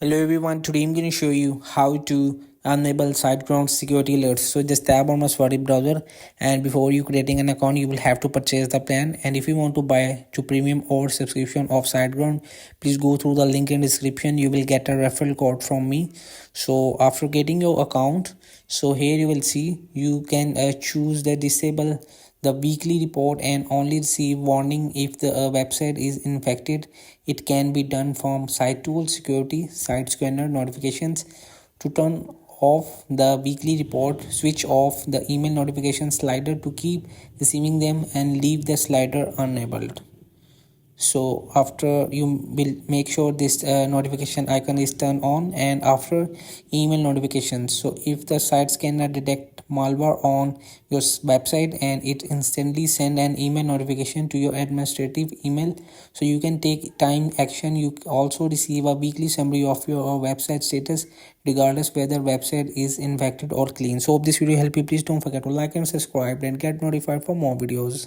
Hello everyone, today I'm going to show you how to enable siteground security alerts. So just tap on my Safari browser, and before you creating an account you will have to purchase the plan. And if you want to buy to premium or subscription of siteground, please go through the link in description. You will get a referral code from me. So after getting your account, so here you will see you can choose the disable the weekly report and only receive warning if the website is infected. It can be done from site tool security, site scanner notifications. To turn off the weekly report, switch off the email notification slider to keep receiving them and leave the slider enabled. So after you will make sure this notification icon is turned on, and after email notifications, so if the site scanner detect malware on your website and it instantly send an email notification to your administrative email, so you can take time action. You also receive a weekly summary of your website status regardless whether website is infected or clean. So hope this video help you. Please don't forget to like and subscribe and get notified for more videos.